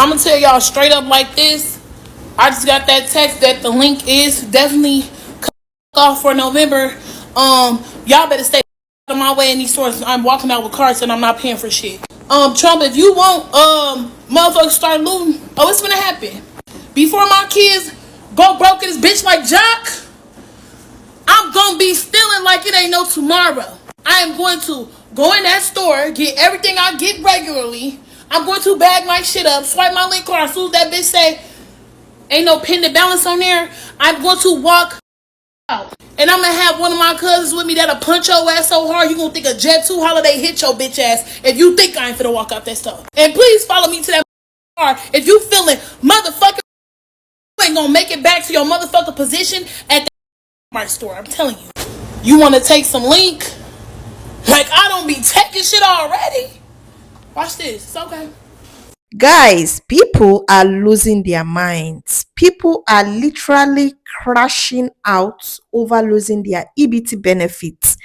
I'm gonna tell y'all straight up like this. I just got that text that the link is definitely off for November. Y'all better stay out of my way in these stores. I'm walking out with carts and I'm not paying for shit. Trump, if you want motherfuckers start looting, it's gonna happen. Before my kids go broke in this bitch like Jock, I'm gonna be stealing like it ain't no tomorrow. I am going to go in that store, get everything I get regularly. I'm going to bag my shit up, swipe my link card. As soon as that bitch say ain't no pending balance on there, I'm going to walk out. And I'm gonna have one of my cousins with me that'll punch your ass so hard you gonna think a Jet 2 holiday hit your bitch ass if you think I ain't finna walk out that store. And please follow me to that car if you feeling motherfucking you ain't gonna make it back to your motherfucking position at the Walmart store. I'm telling you. You wanna take some link? Like I don't be taking shit already. Watch this. It's okay. Guys, people are losing their minds. People are literally crashing out over losing their EBT benefits,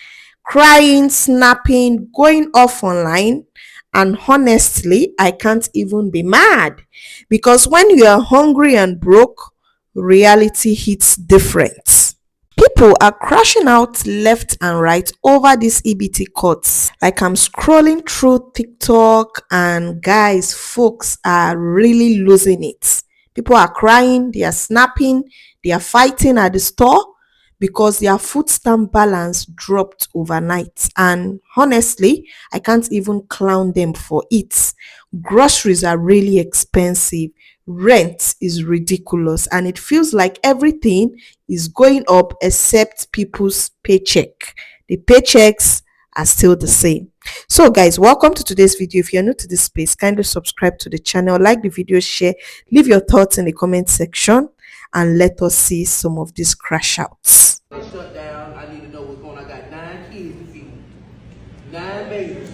crying, snapping, going off online. And honestly, I can't even be mad because when you are hungry and broke, reality hits different. People are crashing out left and right over these EBT cuts. Like I'm scrolling through TikTok and guys, folks are really losing it. People are crying, they are snapping, they are fighting at the store because their food stamp balance dropped overnight. And honestly, I can't even clown them for it. Groceries are really expensive. Rent is ridiculous and it feels like everything is going up except people's paycheck. The paychecks are still the same. So guys, welcome to today's video. If you're new to this space, kindly subscribe to the channel, like the video, share, leave your thoughts in the comment section, and let us see some of these crash outs. Shut down. I need to know what's going on. I got 9 kids to feed, 9 babies,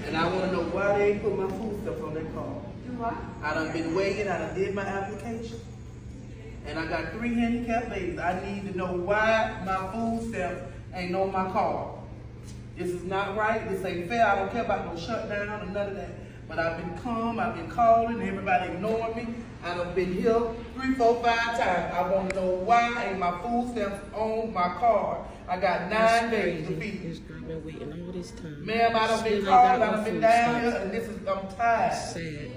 and I want to know why they ain't put my food stuff on their car. I done been waiting, I done did my application, and I got 3 handicapped babies. I need to know why my food stamps ain't on my car. This is not right, this ain't fair. I don't care about no shutdown or none of that. But I've been calm, I've been calling, everybody ignoring me. I done been here 3, 4, 5 times. I want to know why ain't my food stamps on my car. I got 9 babies to feed. I've been waiting all this time. Ma'am, I done been called, I done been down here, and I'm tired. Sad.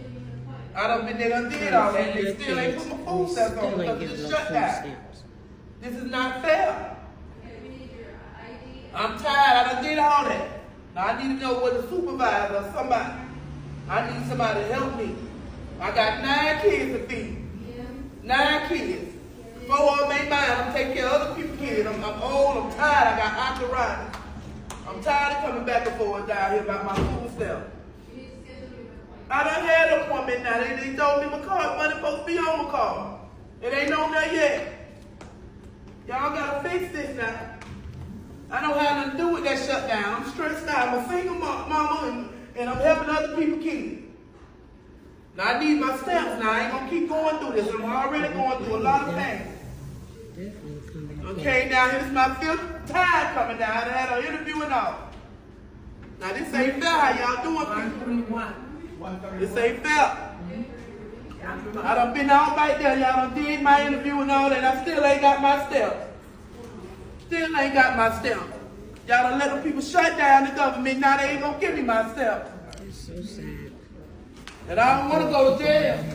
I done been there, did all that, and they still ain't put my food stamps on because of the shutdown. This is not fair. I'm tired, I done did all that. Now I need to know what the supervisor or somebody. I need somebody to help me. I got 9 kids to feed. 9 kids. 4 of them ain't mine. I'm taking care of other people's kids. I'm old, I'm tired, I got arthritis. I'm tired of coming back and forth down here about my food stamp. I done had an appointment now. They told me my car money supposed to be on my car. It ain't on there yet. Y'all gotta fix this now. I don't have nothing to do with that shutdown. I'm stressed out. I'm a single mama and I'm helping other people's kids. Now I need my stamps now. I ain't gonna keep going through this. I'm already going through a lot of pain. Okay, now here's my 5th time coming down. I had an interview and all. Now this ain't fair how y'all doing people. This ain't fair. I done been out right there. Y'all done did my interview and all that. I still ain't got my stamps. Still ain't got my stamp. Y'all done let the people shut down the government. Now they ain't gonna give me my stamp. It's so sad. And I don't want to go to jail.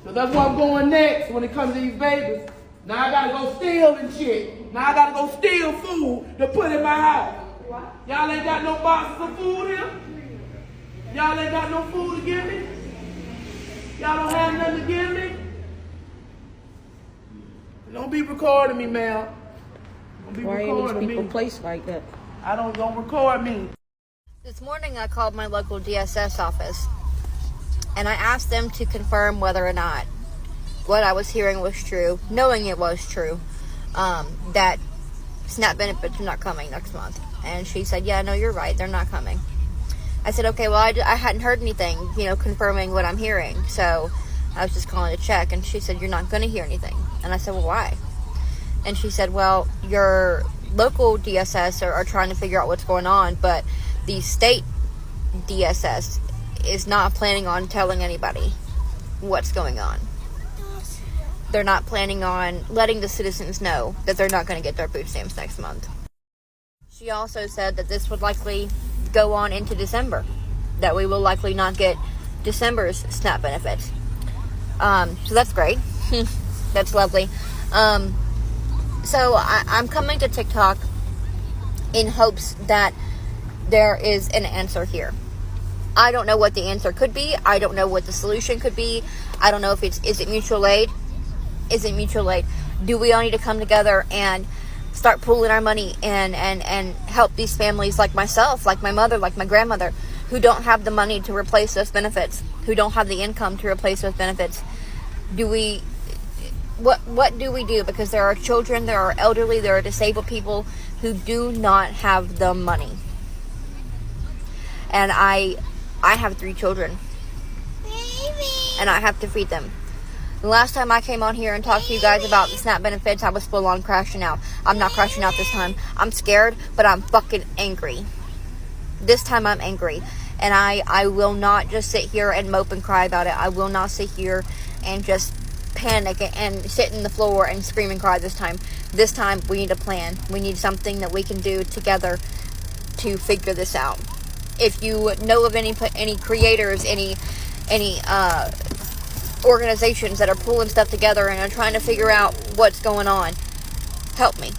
So that's where I'm going next when it comes to these babies. Now I gotta go steal and shit. Now I gotta go steal food to put in my house. Y'all ain't got no boxes of food here? Y'all ain't got no food to give me? Y'all don't have nothing to give me? Don't be recording me, ma'am. Why are these people placed like that? Don't record me. This morning I called my local DSS office and I asked them to confirm whether or not what I was hearing was true, knowing it was true, that SNAP benefits are not coming next month. And she said, yeah, no, you're right, they're not coming. I said, okay, well, I hadn't heard anything, confirming what I'm hearing, so I was just calling to check. And she said, you're not going to hear anything. And I said, well, why? And she said, well, your local DSS are trying to figure out what's going on, but the state DSS is not planning on telling anybody. what's going on. They're not planning on letting the citizens know that they're not going to get their food stamps next month. She also said that this would likely go on into December, that we will likely not get December's SNAP benefits. So that's great. That's lovely. So I'm coming to TikTok in hopes that there is an answer here. I don't know what the answer could be. I don't know what the solution could be. I don't know if is it mutual aid? Is it mutual aid? Do we all need to come together and start pooling our money and help these families like myself, like my mother, like my grandmother, who don't have the money to replace those benefits, who don't have the income to replace those benefits? What do we do? Because there are children, there are elderly, there are disabled people who do not have the money. And I have 3 children. And I have to feed them. The last time I came on here and talked to you guys about the SNAP benefits, I was full on crashing out. I'm not crashing out this time. I'm scared, but I'm fucking angry. This time I'm angry. And I will not just sit here and mope and cry about it. I will not sit here and just panic and sit in the floor and scream and cry this time. This time we need a plan. We need something that we can do together to figure this out. If you know of any creators, any organizations that are pulling stuff together and are trying to figure out what's going on, help me.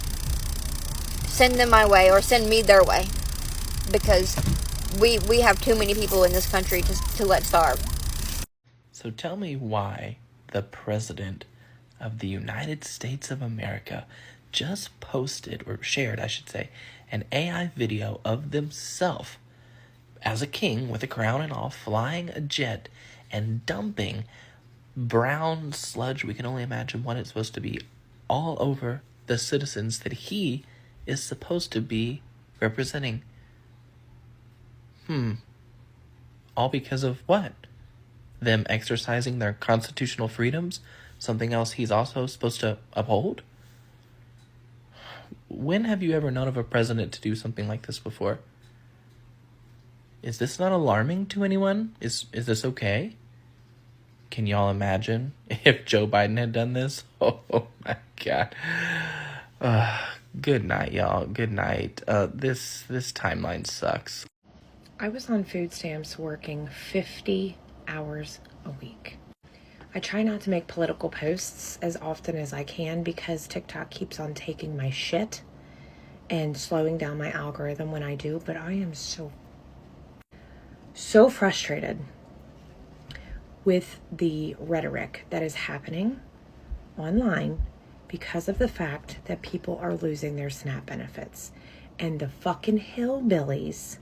Send them my way, or send me their way, because we have too many people in this country to let starve. So tell me why the President of the United States of America just posted, or shared, I should say, an AI video of themselves as a king with a crown and all, flying a jet and dumping brown sludge, we can only imagine what it's supposed to be, all over the citizens that he is supposed to be representing. All because of what? Them exercising their constitutional freedoms? Something else he's also supposed to uphold? When have you ever known of a president to do something like this before? Is this not alarming to anyone? Is this okay? Can y'all imagine if Joe Biden had done this? Oh my God. Good night, y'all. Good night. This timeline sucks. I was on food stamps working 50 hours a week. I try not to make political posts as often as I can because TikTok keeps on taking my shit and slowing down my algorithm when I do, but I am so frustrated with the rhetoric that is happening online because of the fact that people are losing their SNAP benefits. And the fucking hillbillies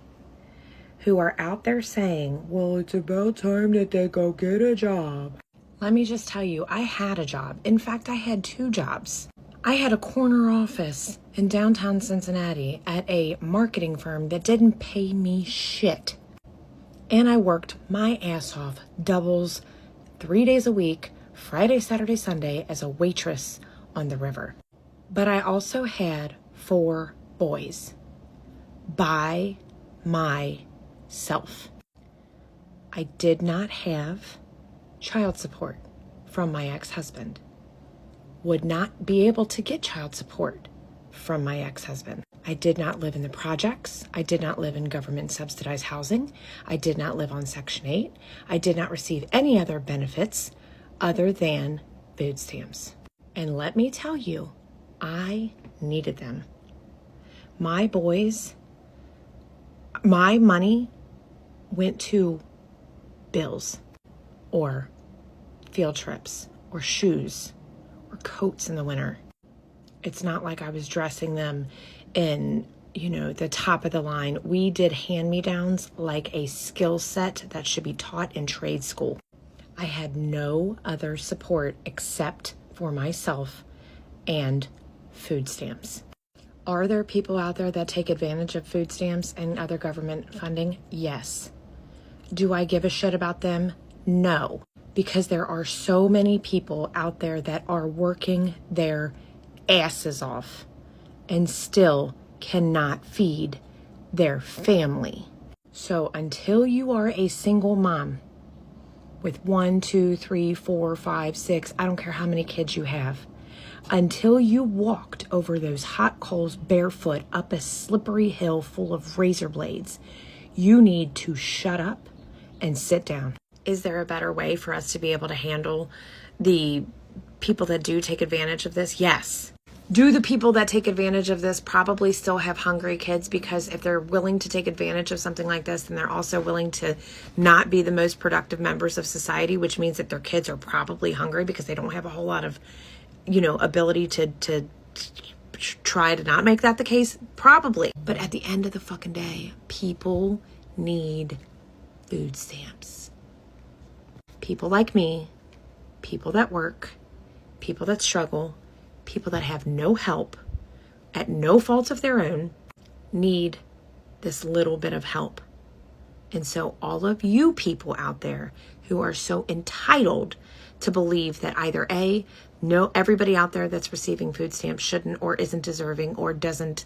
who are out there saying, well, it's about time that they go get a job. Let me just tell you, I had a job. In fact, I had 2 jobs. I had a corner office in downtown Cincinnati at a marketing firm that didn't pay me shit. And I worked my ass off, doubles, 3 days a week, Friday, Saturday, Sunday, as a waitress on the river. But I also had 4 boys by myself. I did not have child support from my ex-husband. Would not be able to get child support from my ex-husband. I did not live in the projects. I did not live in government subsidized housing. I did not live on Section 8. I did not receive any other benefits other than food stamps. And let me tell you, I needed them. My boys, my money went to bills or field trips or shoes or coats in the winter. It's not like I was dressing them in, the top of the line. We did hand-me-downs like a skill set that should be taught in trade school. I had no other support except for myself and food stamps. Are there people out there that take advantage of food stamps and other government funding? Yes. Do I give a shit about them? No. Because there are so many people out there that are working their asses off and still cannot feed their family. So until you are a single mom with 1, 2, 3, 4, 5, 6, I don't care how many kids you have, until you walked over those hot coals barefoot up a slippery hill full of razor blades, you need to shut up and sit down. Is there a better way for us to be able to handle the people that do take advantage of this? Yes. Do the people that take advantage of this probably still have hungry kids? Because if they're willing to take advantage of something like this, then they're also willing to not be the most productive members of society, which means that their kids are probably hungry because they don't have a whole lot of, ability to try to not make that the case. Probably. But at the end of the fucking day, people need food stamps. People like me, people that work, people that struggle, people that have no help at no fault of their own need this little bit of help. And so all of you people out there who are so entitled to believe that either A, no, everybody out there that's receiving food stamps shouldn't or isn't deserving or doesn't,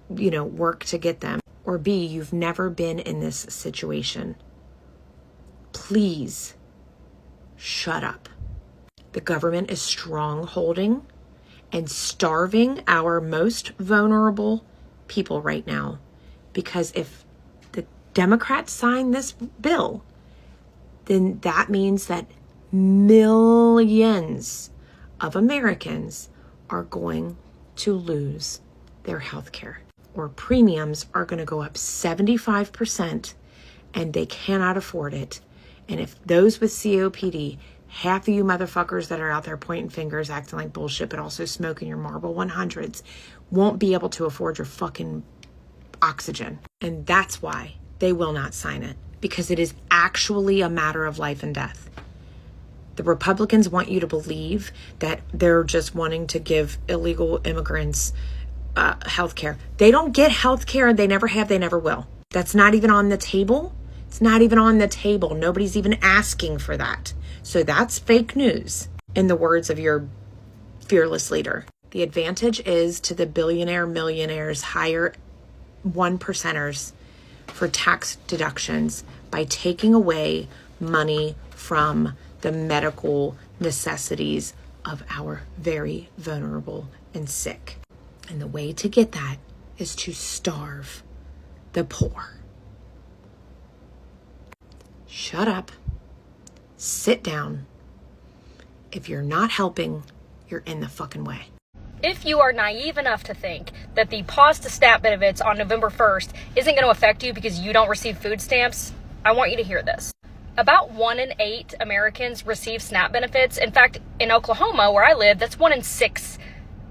work to get them, or B, you've never been in this situation, please shut up. The government is strongholding and starving our most vulnerable people right now, because if the Democrats sign this bill, then that means that millions of Americans are going to lose their health care, or premiums are going to go up 75% and they cannot afford it. And if those with COPD, half of you motherfuckers that are out there pointing fingers, acting like bullshit, but also smoking your Marlboro 100s, won't be able to afford your fucking oxygen. And that's why they will not sign it, because it is actually a matter of life and death. The Republicans want you to believe that they're just wanting to give illegal immigrants health care. They don't get health care. They never have. They never will. That's not even on the table. It's not even on the table. Nobody's even asking for that. So that's fake news, in the words of your fearless leader. The advantage is to the billionaire millionaires, higher 1%ers for tax deductions by taking away money from the medical necessities of our very vulnerable and sick. And the way to get that is to starve the poor. Shut up. Sit down. If you're not helping, you're in the fucking way. If you are naive enough to think that the pause to SNAP benefits on November 1st isn't going to affect you because you don't receive food stamps, I want you to hear this. About 1 in 8 Americans receive SNAP benefits. In fact, in Oklahoma, where I live, that's 1 in 6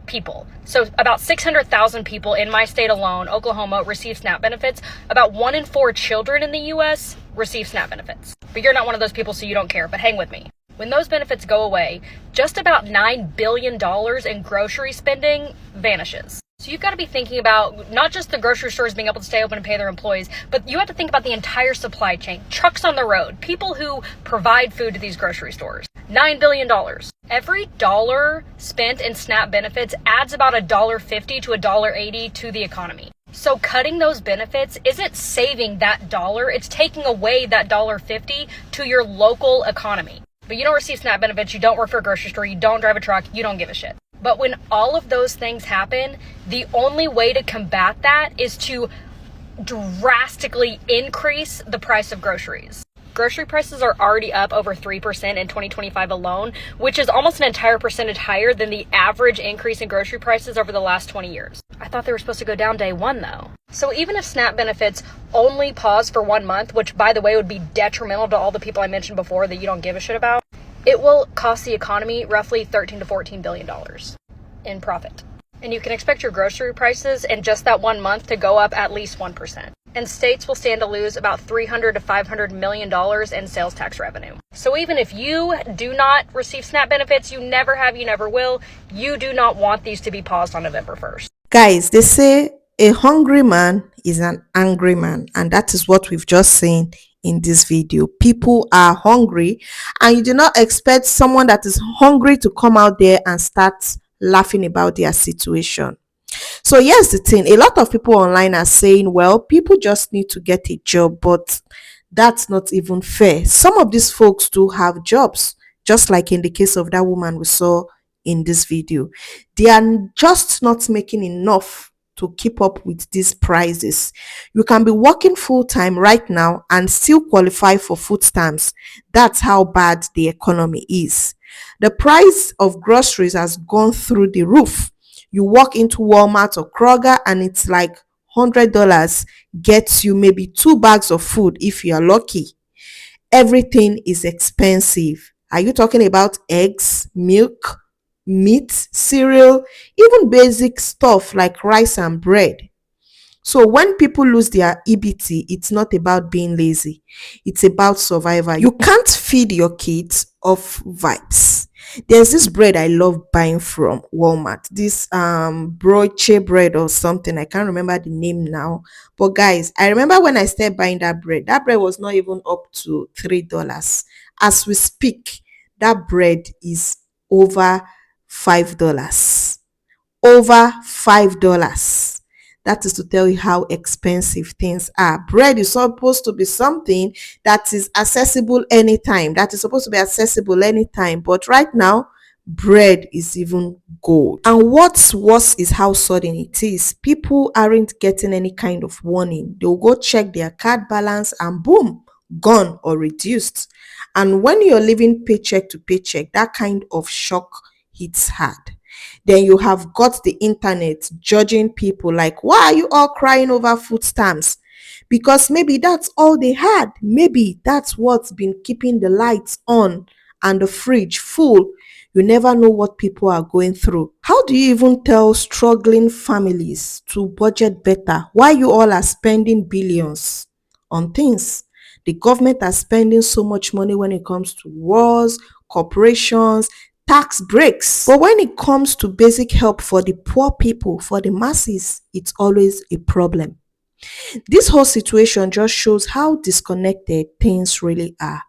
people. So about 600,000 people in my state alone, Oklahoma, receive SNAP benefits. About 1 in 4 children in the U.S. receive SNAP benefits. But you're not one of those people, so you don't care. But hang with me. When those benefits go away, just about $9 billion in grocery spending vanishes. So you've got to be thinking about not just the grocery stores being able to stay open and pay their employees, but you have to think about the entire supply chain, trucks on the road, people who provide food to these grocery stores. $9 billion. Every dollar spent in SNAP benefits adds about $1.50 to $1.80 to the economy. So cutting those benefits isn't saving that dollar, it's taking away that $1.50 to your local economy. But you don't receive SNAP benefits, you don't work for a grocery store, you don't drive a truck, you don't give a shit. But when all of those things happen, the only way to combat that is to drastically increase the price of groceries. Grocery prices are already up over 3% in 2025 alone, which is almost an entire percentage higher than the average increase in grocery prices over the last 20 years. I thought they were supposed to go down day one, though. So even if SNAP benefits only pause for 1 month, which, by the way, would be detrimental to all the people I mentioned before that you don't give a shit about, it will cost the economy roughly $13 to $14 billion in profit. And you can expect your grocery prices in just that 1 month to go up at least 1%. And states will stand to lose about $300 to $500 million in sales tax revenue. So even if you do not receive SNAP benefits, you never have, you never will, you do not want these to be paused on November 1st. Guys, they say a hungry man is an angry man, and that is what we've just seen in this video. People are hungry, and you do not expect someone that is hungry to come out there and start laughing about their situation. So here's the thing, a lot of people online are saying, well, people just need to get a job, but That's not even fair. Some of these folks do have jobs, just like in the case of that woman we saw in this video. They are just not making enough to keep up with these prices. You can be working full time right now and still qualify for food stamps. That's how bad the economy is. The price of groceries has gone through the roof. You walk into Walmart or Kroger and it's like $100 gets you maybe 2 bags of food if you are lucky. Everything is expensive. Are you talking about eggs, milk, meat, cereal, even basic stuff like rice and bread? So when people lose their EBT, it's not about being lazy. It's about survival. You can't feed your kids off vibes. There's this bread I love buying from Walmart. This broche bread or something. I can't remember the name now. But guys, I remember when I started buying that bread was not even up to $3. As we speak, that bread is over $5. Over $5. That is to tell you how expensive things are. Bread is supposed to be something that is accessible anytime. But right now, bread is even gold. And what's worse is how sudden it is. People aren't getting any kind of warning. They'll go check their card balance and boom, gone or reduced. And when you're living paycheck to paycheck, that kind of shock hits hard. Then you have got the internet judging people like, why are you all crying over food stamps? Because maybe that's all they had. Maybe that's what's been keeping the lights on and the fridge full. You never know what people are going through. How do you even tell struggling families to budget better while you all are spending billions on things? The government are spending so much money when it comes to wars, corporations, tax breaks. But when it comes to basic help for the poor people, for the masses, it's always a problem. This whole situation just shows how disconnected things really are.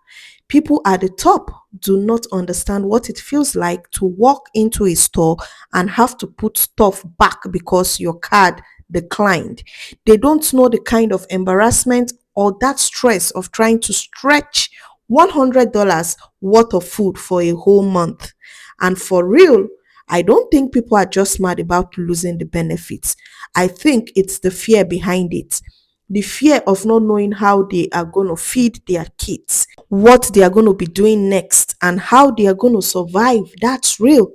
People at the top do not understand what it feels like to walk into a store and have to put stuff back because your card declined. They don't know the kind of embarrassment or that stress of trying to stretch $100 worth of food for a whole month. And for real, I don't think people are just mad about losing the benefits. I think it's the fear behind it. The fear of not knowing how they are going to feed their kids, what they are going to be doing next, and how they are going to survive. That's real.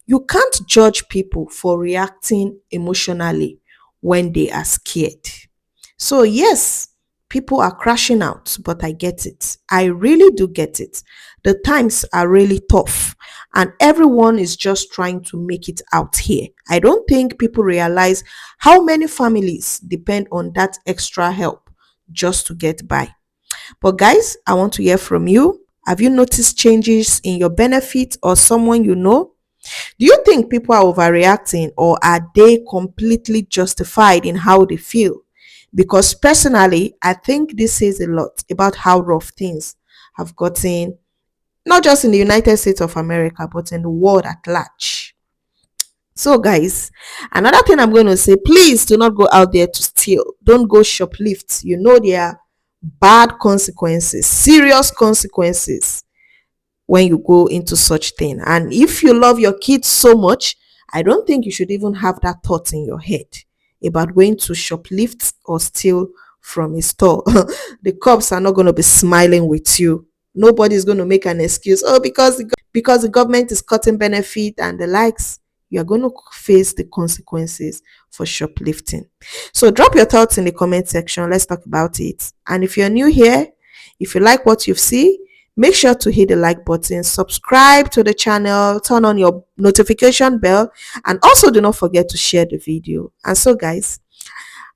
You can't judge people for reacting emotionally when they are scared. So yes, people are crashing out, but I get it. I really do get it. The times are really tough and everyone is just trying to make it out here. I don't think people realize how many families depend on that extra help just to get by. But guys, I want to hear from you. Have you noticed changes in your benefit or someone you know? Do you think people are overreacting or are they completely justified in how they feel? Because personally, I think this says a lot about how rough things have gotten, not just in the United States of America, but in the world at large. So guys, another thing I'm going to say, please do not go out there to steal. Don't go shoplift. You know there are bad consequences, serious consequences when you go into such thing. And if you love your kids so much, I don't think you should even have that thought in your head about going to shoplift or steal from a store. The cops are not going to be smiling with you. Nobody's going to make an excuse. Oh, because the government is cutting benefit and the likes. You are going to face the consequences for shoplifting. So drop your thoughts in the comment section. Let's talk about it. And if you're new here, if you like what you see, make sure to hit the like button, subscribe to the channel, turn on your notification bell, and also do not forget to share the video. And so guys,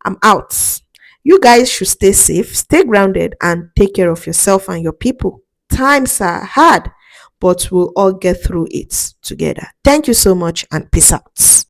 I'm out. You guys should stay safe, stay grounded, and take care of yourself and your people. Times are hard, but we'll all get through it together. Thank you so much and peace out.